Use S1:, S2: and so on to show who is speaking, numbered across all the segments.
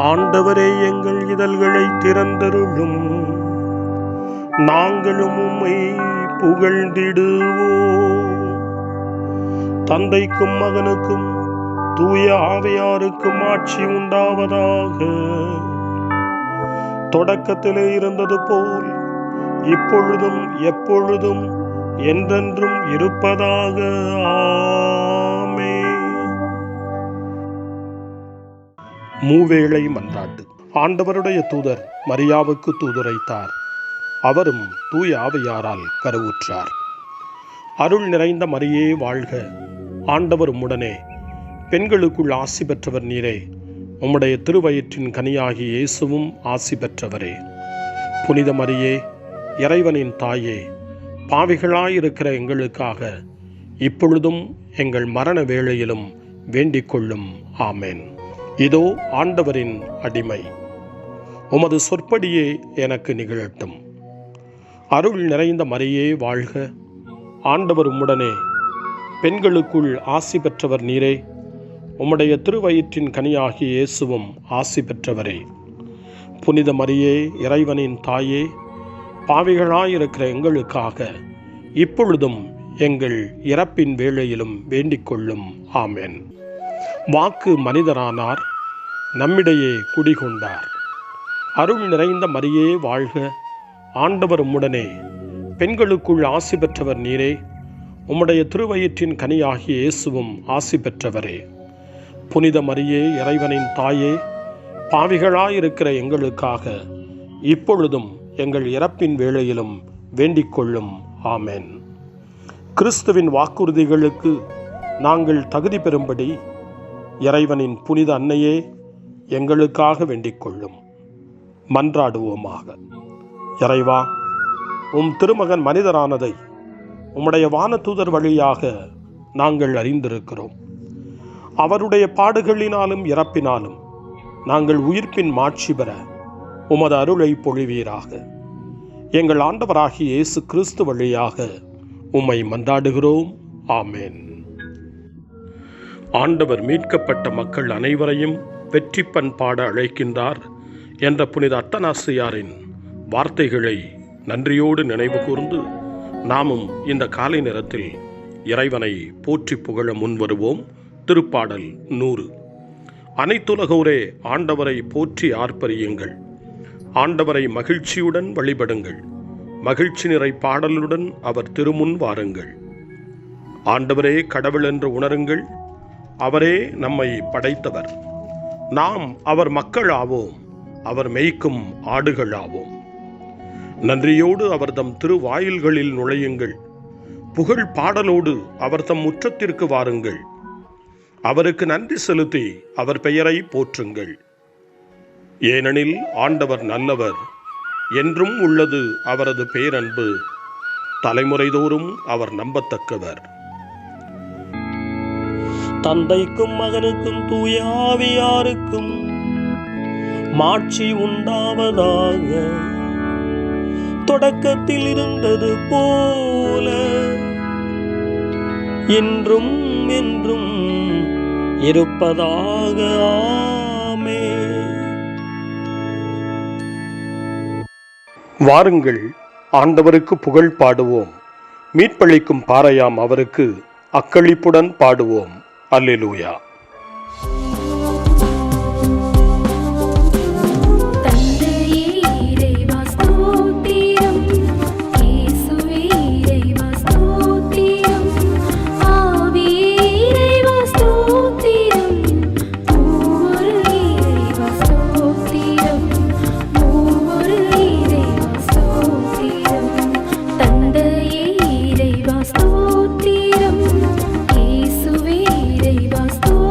S1: ஆண்டவரே, எங்கள் இதழ்களை திறந்தருளும், நாங்களும் உம்மை புகழ்ந்திடுவோம். தந்தைக்கும் மகனுக்கும் தூய ஆவியாருக்கும் ஆட்சி உண்டாவதாக. தொடக்கத்திலே இருந்தது போல் இப்பொழுதும் எப்பொழுதும் என்றென்றும் இருப்பதாக. ஆமென். மூவேளை மன்றாட்டு. ஆண்டவருடைய தூதர் மரியாவுக்கு தூதுரைத்தார். அவரும் தூய ஆவியாரால் கருவுற்றார். அருள் நிறைந்த மரியே வாழ்க, ஆண்டவர் உம்முடனே, பெண்களுக்குள் ஆசி பெற்றவர் நீரே, உம்முடைய திருவயிற்றின் கனியாகி இயேசுவும் ஆசி பெற்றவரே. புனித மரியே, இறைவனின் தாயே, பாவிகளாயிருக்கிற எங்களுக்காக இப்பொழுதும் எங்கள் மரண வேளையிலும் வேண்டிக் கொள்ளும். ஆமென். இதோ ஆண்டவரின் அடிமை, உமது சொற்படியே எனக்கு நிகழட்டும். அருள் நிறைந்த மரியே வாழ்க, ஆண்டவர் உம்முடனே, பெண்களுக்குள் ஆசி பெற்றவர் நீரே, உம்முடைய திருவயிற்றின் கனியாகிய இயேசுவும் ஆசி பெற்றவரே. புனித மரியே, இறைவனின் தாயே, பாவிகளாயிருக்கிற எங்களுக்காக இப்பொழுதும் எங்கள் இறப்பின் வேளையிலும் வேண்டிக் கொள்ளும். ஆமென். வாக்கு மனிதரானார், நம்மிடையே குடிகொண்டார். அருள் நிறைந்த மரியே வாழ்க, ஆண்டவர் உம்முடனே, பெண்களுக்குள் ஆசி பெற்றவர் நீரே, உம்முடைய திருவயிற்றின் கனியாகிய இயேசுவும் ஆசி பெற்றவரே. புனித மரியே, இறைவனின் தாயே, பாவிகளாயிருக்கிற எங்களுக்காக இப்பொழுதும் எங்கள் இறப்பின் வேளையிலும் வேண்டிக் கொள்ளும். ஆமென். கிறிஸ்துவின் வாக்குறுதிகளுக்கு நாங்கள் தகுதி பெறும்படி இறைவனின் புனித அன்னையே, எங்களுக்காக வேண்டிக் கொள்ளும். மன்றாடுவோமாக. இறைவா, உம் திருமகன் மனிதரானதை உம்முடைய வானதூதர் வழியாக நாங்கள் அறிந்திருக்கிறோம். அவருடைய பாடுகளினாலும் இறப்பினாலும் நாங்கள் உயிர்ப்பின் மாட்சி பெற உமது அருளை பொழிவீராக. எங்கள் ஆண்டவராகிய இயேசு கிறிஸ்து வழியாக உம்மை மன்றாடுகிறோம். ஆமென். ஆண்டவர் மீட்கப்பட்ட மக்கள் அனைவரையும் வெற்றி பண்பாட அழைக்கின்றார் என்ற புனித அத்தனாசியாரின் வார்த்தைகளை நன்றியோடு நினைவு கூர்ந்து நாமும் இந்த காலை நேரத்தில் இறைவனை போற்றி புகழ முன்வருவோம். திருப்பாடல் 100. அனைத்துலகோரே ஆண்டவரை போற்றி ஆர்ப்பரியுங்கள். ஆண்டவரை மகிழ்ச்சியுடன் வழிபடுங்கள். மகிழ்ச்சி நிறை பாடலுடன் அவர் திருமுன் வாருங்கள். ஆண்டவரே கடவுள் என்று உணருங்கள். அவரே நம்மை படைத்தவர். நாம் அவர் மக்கள் ஆவோம். அவர் மேய்க்கும் ஆடுகள் ஆவோம். நன்றியோடு அவர் தம் திருவாயில்களில் நுழையுங்கள். புகழ் பாடலோடு அவர் தம் முற்றத்திற்கு வாருங்கள். அவருக்கு நன்றி செலுத்தி அவர் பெயரை போற்றுங்கள். ஏனெனில் ஆண்டவர் நல்லவர், என்றும் உள்ளது அவரது பேரன்பு, தலைமுறைதோறும் அவர் நம்பத்தக்கவர். தந்தைக்கும் மகனுக்கும் தூய ஆவியாருக்கும் மாட்சி உண்டாவதாக. தொடக்கத்தில் இருந்தது போல இன்றும் என்றும் இருப்பதாக. ஆமென். வாருங்கள், ஆண்டவருக்கு புகழ் பாடுவோம். மீட்பளிக்கும் பாறையாம் அவருக்கு அக்களிப்புடன் பாடுவோம். அல்லேலூயா.
S2: ஸ்தோத்திரம், இயேசுவே இறைவா ஸ்தோத்திரம்.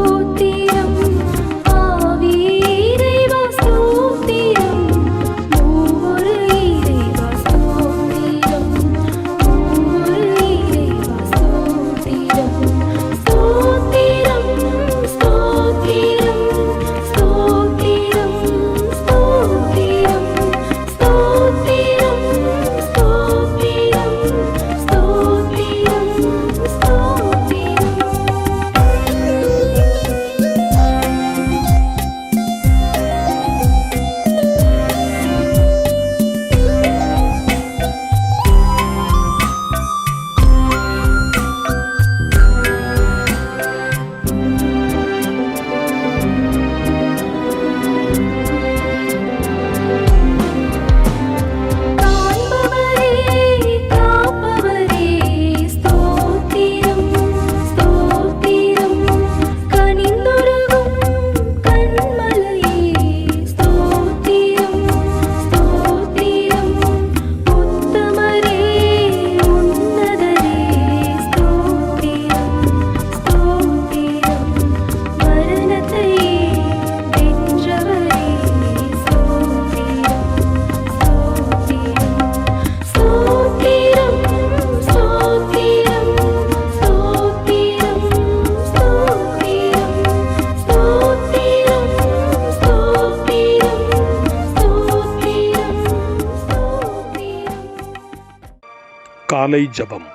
S1: காலை ஜெபம்.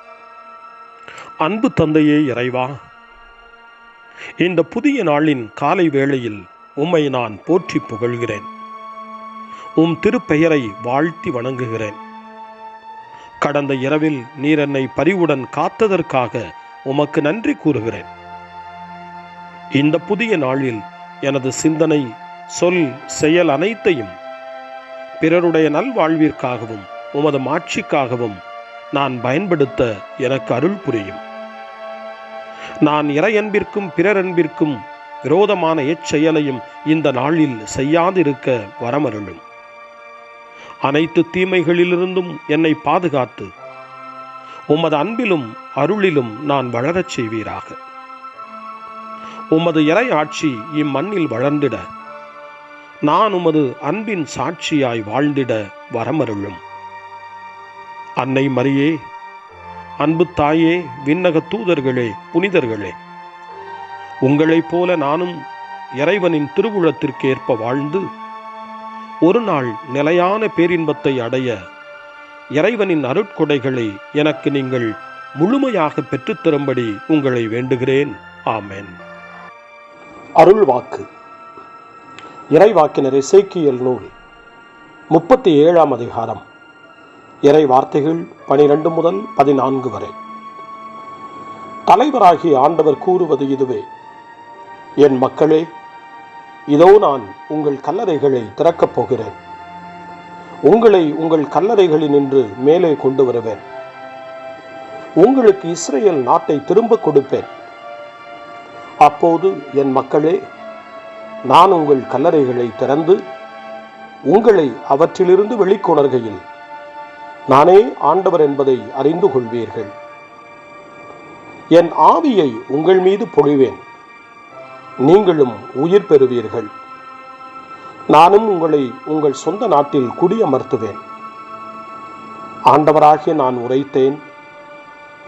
S1: அன்பு தந்தையே இறைவா, இந்த புதிய நாளின் காலை வேளையில் உம்மை நான் போற்றி புகழ்கிறேன். உம் திருப்பெயரை வாழ்த்தி வணங்குகிறேன். கடந்த இரவில் நீர் என்னை பரிவுடன் காத்ததற்காக உமக்கு நன்றி கூறுகிறேன். இந்த புதிய நாளில் எனது சிந்தனை, சொல், செயல் அனைத்தையும் பிறருடைய நல்வாழ்விற்காகவும் உமது மாட்சிக்காகவும் நான் பயன்படுத்த எனக்கு அருள் புரியும். நான் இறையன்பிற்கும் பிறரன்பிற்கும் விரோதமான எச்செயலையும் இந்த நாளில் செய்யாதிருக்க வரமருளும். அனைத்து தீமைகளிலிருந்தும் என்னை பாதுகாத்து உமது அன்பிலும் அருளிலும் நான் வளரச் செய்வீராக. உமது இறை ஆட்சி இம்மண்ணில் வளர்ந்திட நான் உமது அன்பின் சாட்சியாய் வாழ்ந்திட வரமருளும். அன்னை மரியே, அன்பு தாயே, விண்ணக தூதர்களே, புனிதர்களே, உங்களைப் போல நானும் இறைவனின் திருவுளத்திற்கு ஏற்ப வாழ்ந்து ஒரு நாள் நிலையான பேரின்பத்தை அடைய இறைவனின் அருட்கொடைகளை எனக்கு நீங்கள் முழுமையாக பெற்றுத்தரும்படி உங்களை வேண்டுகிறேன். ஆமென். அருள் வாக்கு. இறைவாக்கினர் எசேக்கியேல் நூல் 37ஆம் அதிகாரம், இறை வார்த்தைகள் 12 முதல் 14 வரை. தலைவராகிய ஆண்டவர் கூறுவது இதுவே: என் மக்களே, இதோ நான் உங்கள் கல்லறைகளை திறக்கப் போகிறேன். உங்களை உங்கள் கல்லறைகளினின்று மேலே கொண்டு வருவேன். உங்களுக்கு இஸ்ரேல் நாட்டை திரும்ப கொடுப்பேன். அப்போது என் மக்களே, நான் உங்கள் கல்லறைகளை திறந்து உங்களை அவற்றிலிருந்து வெளிக்கொணர்கையில் நானே ஆண்டவர் என்பதை அறிந்து கொள்வீர்கள். என் ஆவியை உங்கள் மீது பொழிவேன், நீங்களும் உயிர் பெறுவீர்கள். நானும் உங்களை உங்கள் சொந்த நாட்டில் குடியமர்த்துவேன். ஆண்டவராகிய நான் உரைத்தேன்,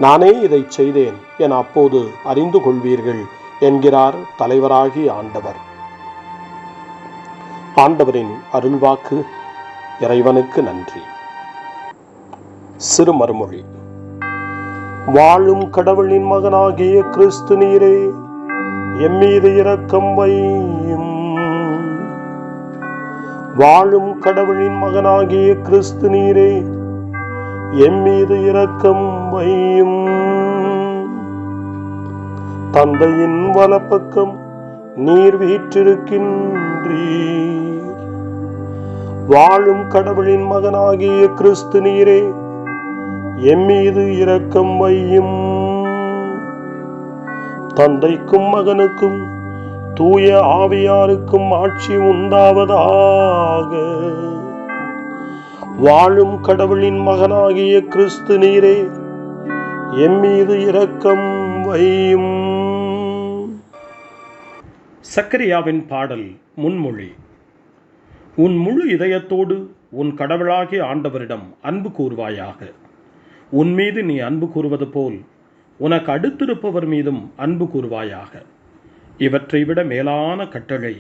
S1: நானே இதை செய்தேன் என அப்போது அறிந்து கொள்வீர்கள் என்கிறார் தலைவராகிய ஆண்டவர். ஆண்டவரின் அருள்வாக்கு. இறைவனுக்கு நன்றி. சிறு மறுமொழி. வாழும் கடவுளின் மகனாகிய கிறிஸ்து நீரே, எம்மீது இரக்கம் வையும். வாழும் கடவுளின் மகனாகிய கிறிஸ்து நீரே, எம்மீது இரக்கம் வையும். தந்தையின் வலப்பக்கம் நீர் வீற்றிருக்கின்றீர். வாழும் கடவுளின் மகனாகிய கிறிஸ்து நீரே, எம்மீது இரக்கம் வையும். தந்தைக்கும் மகனுக்கும் தூய ஆவியாருக்கும் ஆட்சி உண்டாவதாக. வாழும் கடவுளின் மகனாகிய கிறிஸ்து நீரே, எம்மீது இரக்கம் வையும். சக்கரியாவின் பாடல் முன்மொழி. உன் முழு இதயத்தோடு உன் கடவுளாகிய ஆண்டவரிடம் அன்பு கூறுவாயாக. உன் மீது நீ அன்பு கூறுவது போல் உனக்கு அடுத்திருப்பவர் மீதும் அன்பு கூறுவாயாக. இவற்றை விட மேலான கட்டளை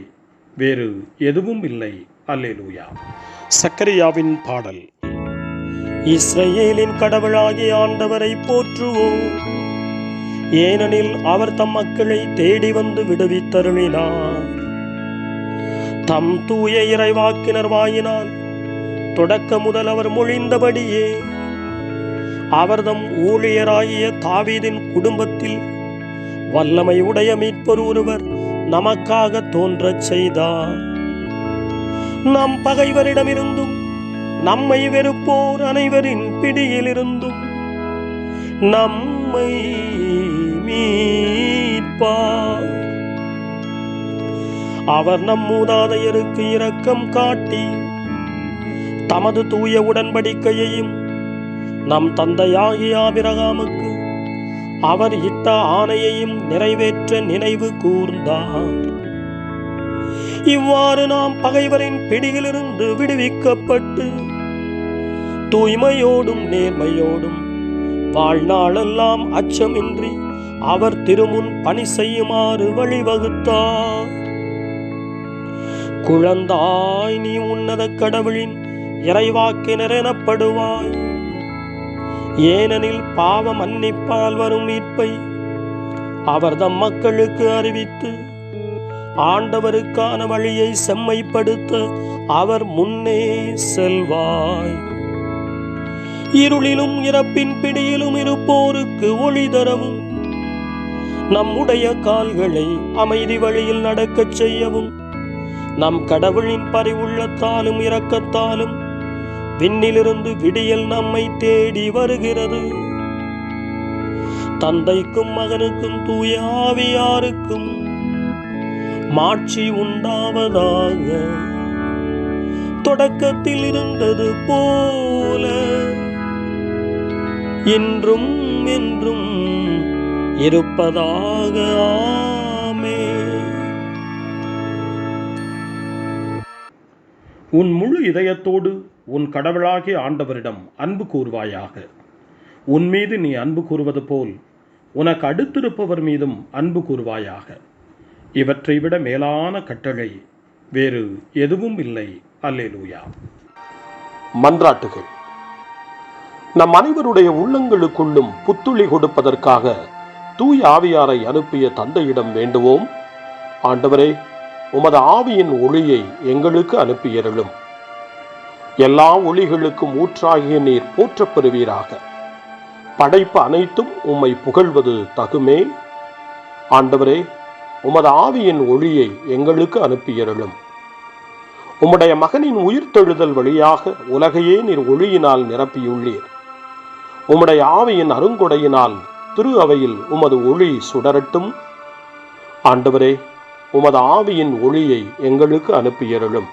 S1: வேறு எதுவும் இல்லை. அல்லேலூயா. சக்கரியாவின் பாடல். இஸ்ரவேலின் கடவுளாகிய ஆண்டவரை போற்றுவோம், ஏனெனில் அவர் தம் மக்களை தேடி வந்து விடுவித்தருளினார். தம் தூய இறைவாக்கினர் வாயினால் தொடக்க முதல் அவர் மொழிந்தபடியே அவர் தம் ஊழியராகிய தாவீதின் குடும்பத்தில் வல்லமை உடைய மீட்பர் ஒருவர் நமக்காக தோன்றச் செய்தார். நம் பகைவரிடமிருந்தும் நம்மை வெறுப்போர் அனைவரின் பிடியிலிருந்தும் நம்மை மீட்பார். அவர் நம் மூதாதையருக்கு இரக்கம் காட்டி தமது தூய உடன்படிக்கையையும் நம் தந்தையாகிய ஆபிரகாமுக்கு அவர் இட்ட ஆணையையும் நிறைவேற்ற நினைவு கூர்ந்தார். இவ்வாறு நாம் பகைவரின் பிடியிலிருந்து விடுவிக்கப்பட்டு தூய்மையோடும் நேர்மையோடும் வாழ்நாளெல்லாம் அச்சமின்றி அவர் திருமுன் பணி செய்யுமாறு வழிவகுத்தார். குழந்தாய், நீ உன்னத கடவுளின் இறைவாக்கினர் எனப்படுவாய். ஏனெனில் பாவ மன்னிப்பால் வரும் மீட்பை அவர் தம் மக்களுக்கு அறிவித்து ஆண்டவருக்கான வழியை செம்மைப்படுத்த அவர் முன்னே செல்வாய். இருளிலும் இறப்பின் பிடியிலும் இருப்போருக்கு ஒளி தரவும், நம்முடைய கால்களை அமைதி வழியில் நடக்கச் செய்யவும், நம் கடவுளின் பரிவுள்ளத்தாலும் இரக்கத்தாலும் விண்ணிலிருந்து விடியல் நம்மை தேடி வருகிறது. தந்தைக்கும் மகனுக்கும் தூய ஆவியாருக்கும் மாட்சி உண்டாவதாக. தொடக்கத்தில் இருந்தது போல இன்றும் என்றும் இருப்பதாக. ஆமென். உன் முழு இதயத்தோடு உன் கடவுளாகிய ஆண்டவரிடம் அன்பு கூறுவாயாக. உன் மீது நீ அன்பு கூறுவது போல் உனக்கு அடுத்திருப்பவர் மீதும் அன்பு கூறுவாயாக. இவற்றை விட மேலான கட்டளை வேறு எதுவும் இல்லை. அல்லேலூயா. மன்றாட்டுகள். நம் அனைவருடைய உள்ளங்களுக்குள்ளும் புத்துளி கொடுப்பதற்காக தூய ஆவியாரை அனுப்பிய தந்தையிடம் வேண்டுவோம். ஆண்டவரே, உமது ஆவியின் ஒளியை எங்களுக்கு அனுப்பியருளும். எல்லா ஒளிகளுக்கும் ஊற்றாகிய நீர் போற்றப் பெறுவீராக. படைப்பு அனைத்தும் உம்மை புகழ்வது தகுமே. ஆண்டவரே, உமது ஆவியின் ஒளியை எங்களுக்கு அனுப்பியருளும். உம்முடைய மகனின் உயிர்த்தெழுதல் வழியாக உலகையே நீர் ஒளியினால் நிரப்பியுள்ளீர். உம்முடைய ஆவியின் அருங்கொடையினால் திரு அவையில் உமது ஒளி சுடரட்டும். ஆண்டவரே, உமது ஆவியின் ஒளியை எங்களுக்கு அனுப்பியருளும்.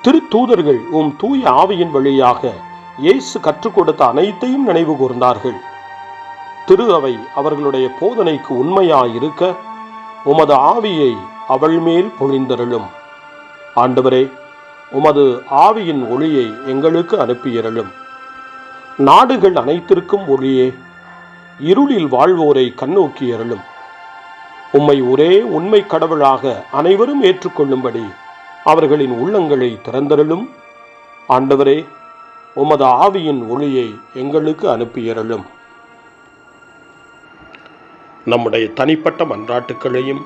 S1: திருத்தூதர்கள் உம் தூய ஆவியின் வழியாக இயேசு கற்றுக் கொடுத்த அனைத்தையும் நினைவு கூர்ந்தார்கள். திரு அவை அவர்களுடைய போதனைக்கு உண்மையாயிருக்க உமது ஆவியை அவள் மேல் பொழிந்தருளும். ஆண்டவரே, உமது ஆவியின் ஒளியை எங்களுக்கு அனுப்பியருளும். நாடுகள் அனைத்திற்கும் ஒளியே, இருளில் வாழ்வோரை கண்ணோக்கியருளும். உம்மை ஒரே உண்மை கடவுளாக அனைவரும் ஏற்றுக்கொள்ளும்படி அவர்களின் உள்ளங்களை திறந்தருளும். ஆண்டவரே, உமது ஆவியின் ஒளியை எங்களுக்கு அனுப்பியருளும். நம்முடைய தனிப்பட்ட மன்றாட்டுக்களையும்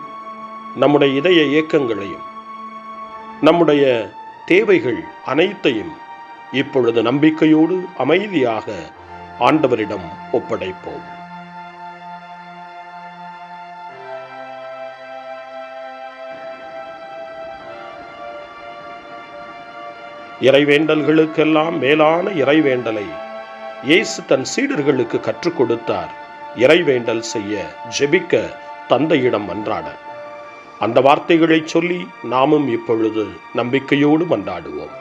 S1: நம்முடைய இதய இயக்கங்களையும் நம்முடைய தேவைகள் அனைத்தையும் இப்பொழுது நம்பிக்கையோடு அமைதியாக ஆண்டவரிடம் ஒப்படைப்போம். இறைவேண்டல்களுக்கெல்லாம் மேலான இறைவேண்டலை இயேசு தன் சீடர்களுக்கு கற்றுக் கொடுத்தார். இறைவேண்டல் செய்ய, ஜெபிக்க, தந்தையிடம் மன்றாட. அந்த வார்த்தைகளை சொல்லி நாமும் இப்பொழுது நம்பிக்கையோடு மன்றாடுவோம்.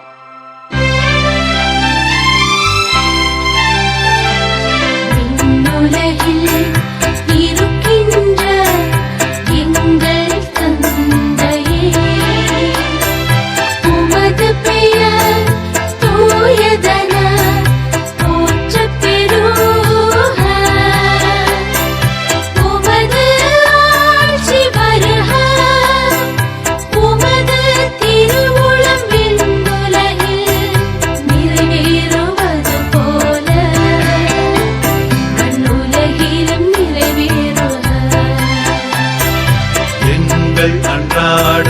S2: அன்றாட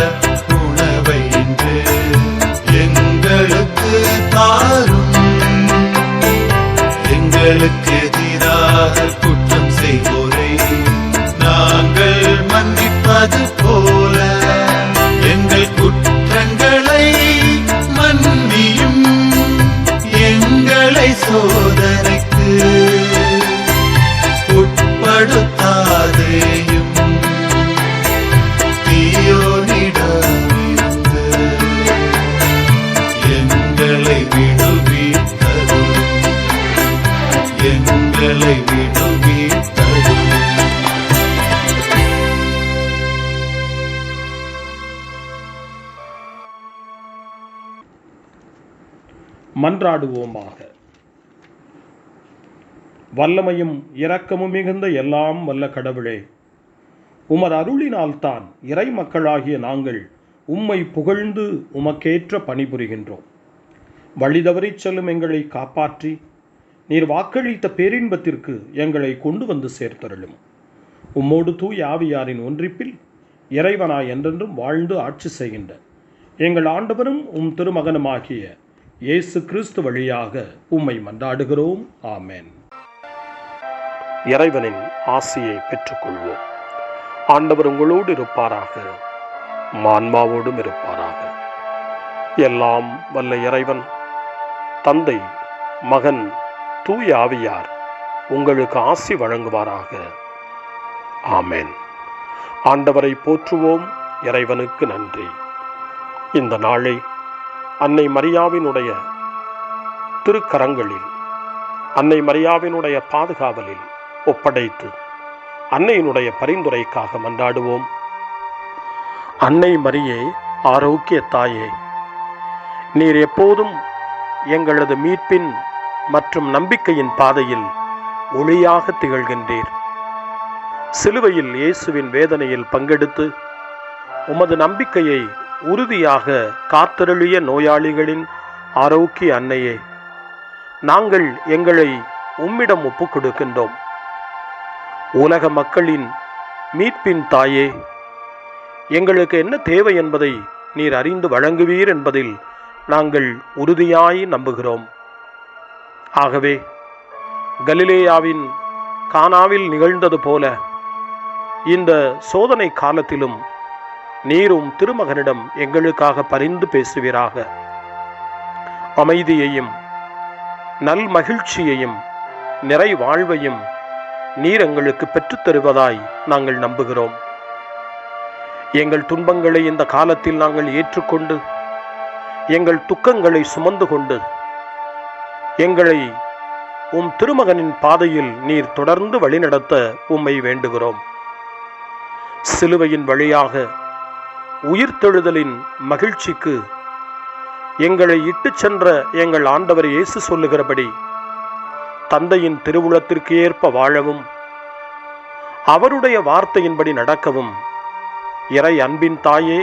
S2: உணவை இன்று எங்களுக்கு தாரும். எங்களுக்கு எதிராக குற்றம் செய்வோரை நாங்கள் மன்னிப்பது போல எங்கள் குற்றங்களை மன்னியும். எங்களை சோதனைக்கு உட்படுத்தாதேயும். எங்களை விடுவித்தருளும். எங்களை விடுவித்தருளும்.
S1: மன்றாடுவோமாக. வல்லமையும் இரக்கமும் மிகுந்த எல்லாம் வல்ல கடவுளே, உமது அருளினால்தான் இறை மக்களாகிய நாங்கள் உம்மை புகழ்ந்து உமக்கேற்ற பணிபுரிகின்றோம். வழிதவறிச் செல்லும் எங்களை காப்பாற்றி நீர் வாக்களித்த பேரின்பத்திற்கு எங்களை கொண்டு வந்து சேர்த்தருளும். உம்மோடு தூய ஆவியாரின் ஒன்றிப்பில் இறைவனாய் என்றென்றும் வாழ்ந்து ஆட்சி செய்கின்ற எங்கள் ஆண்டவரும் உம் திருமகனுமாகிய இயேசு கிறிஸ்து வழியாக உம்மை மன்றாடுகிறோம். ஆமென். இறைவனின் ஆசியை பெற்றுக்கொள்வோம். ஆண்டவர் உங்களோடு இருப்பாராக, ஆன்மாவோடும் இருப்பாராக. எல்லாம் வல்ல இறைவன் தந்தை, மகன், தூய ஆவியார் உங்களுக்கு ஆசி வழங்குவாராக. ஆமென். ஆண்டவரை போற்றுவோம். இறைவனுக்கு நன்றி. இந்த நாளை அன்னை மரியாவினுடைய திருக்கரங்களில், அன்னை மரியாவினுடைய பாதுகாவலில் ஒப்படைத்து அன்னையினுடைய பரிந்துரைக்காக மன்றாடுவோம். அன்னை மரியே, ஆரோக்கிய தாயே, நீர் எப்போதும் எங்களது மீட்பின் மற்றும் நம்பிக்கையின் பாதையில் ஒளியாக திகழ்கின்றீர். சிலுவையில் இயேசுவின் வேதனையில் பங்கெடுத்து உமது நம்பிக்கையை உறுதியாக காத்தருளிய நோயாளிகளின் ஆரோக்கிய அன்னையே, நாங்கள் எங்களை உம்மிடம் ஒப்புக் கொடுக்கின்றோம். உலக மக்களின் மீட்பின் தாயே, எங்களுக்கு என்ன தேவை என்பதை நீர் அறிந்து வழங்குவீர் என்பதில் நாங்கள் உறுதியாய் நம்புகிறோம். ஆகவே கலிலேயாவின் கானாவில் நிகழ்ந்தது போல இந்த சோதனை காலத்திலும் நீரும் திருமகனிடம் எங்களுக்காக பரிந்து பேசுவீராக. அமைதியையும் நல் மகிழ்ச்சியையும் நிறை வாழ்வையும் நீர் எங்களுக்கு பெற்றுத்தருவதாய் நாங்கள் நம்புகிறோம். எங்கள் துன்பங்களை இந்த காலத்தில் நாங்கள் ஏற்றுக்கொண்டு, எங்கள் துக்கங்களை சுமந்து கொண்டு, எங்களை உம் திருமகனின் பாதையில் நீர் தொடர்ந்து வழிநடத்த உம்மை வேண்டுகிறோம். சிலுவையின் வழியாக உயிர்த்தெழுதலின் மகிழ்ச்சிக்கு எங்களை இட்டு சென்ற எங்கள் ஆண்டவர் இயேசு சொல்லுகிறபடி தந்தையின் திருவுளத்திற்கு ஏற்ப வாழவும், அவருடைய வார்த்தையின்படி நடக்கவும் இறை அன்பின் தாயே,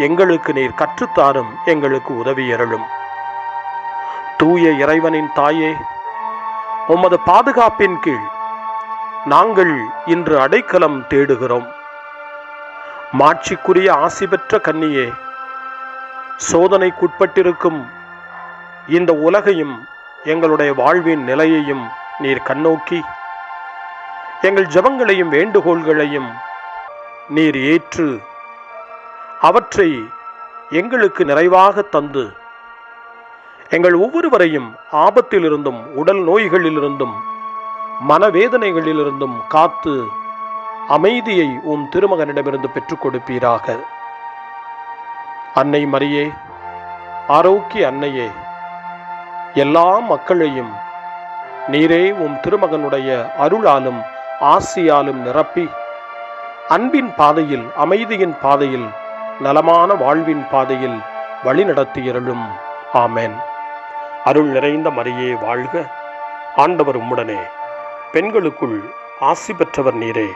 S1: எங்களுக்கு நீர் கற்றுத்தாரும், எங்களுக்கு உதவியருளும். தூய இறைவனின் தாயே, உமது பாதுகாப்பின் கீழ் நாங்கள் இன்று அடைக்கலம் தேடுகிறோம். மாட்சிக்குரிய ஆசி பெற்ற கன்னியே, சோதனைக்குட்பட்டிருக்கும் இந்த உலகையும் எங்களுடைய வாழ்வின் நிலையையும் நீர் கண்ணோக்கி எங்கள் ஜெபங்களையும் வேண்டுகோள்களையும் நீர் ஏற்று அவற்றை எங்களுக்கு நிறைவாக தந்து எங்கள் ஒவ்வொருவரையும் ஆபத்திலிருந்தும் உடல் நோய்களிலிருந்தும் மனவேதனைகளிலிருந்தும் காத்து அமைதியை உம் திருமகனிடமிருந்து பெற்றுக் கொடுப்பீராக. அன்னை மரியே, ஆரோக்கிய அன்னையே, எல்லா மக்களையும் நீரே உம் திருமகனுடைய அருளாலும் ஆசியாலும் நிரப்பி அன்பின் பாதையில், அமைதியின் பாதையில், நலமான வாழ்வின் பாதையில் வழிநடத்தியருளும். ஆமென். அருள் நிறைந்த மரியே வாழ்க. ஆண்டவர் உம்முடனே, பெண்களுக்குள் ஆசி பெற்றவர் நீரே.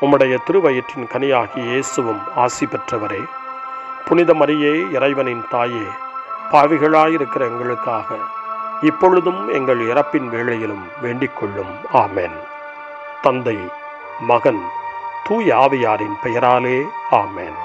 S1: உம்முடைய திருவயிற்றின் கனியாகிய இயேசுவும் ஆசி பெற்றவரே. புனித மரியே, இறைவனின் தாயே, பாவிகளாயிருக்கிற எங்களுக்காக இப்பொழுதும் எங்கள் இறப்பின் வேளையிலும் வேண்டிக் கொள்ளும். ஆமென். தந்தை, மகன், தூய ஆவியாரின் பெயராலே. ஆமென்.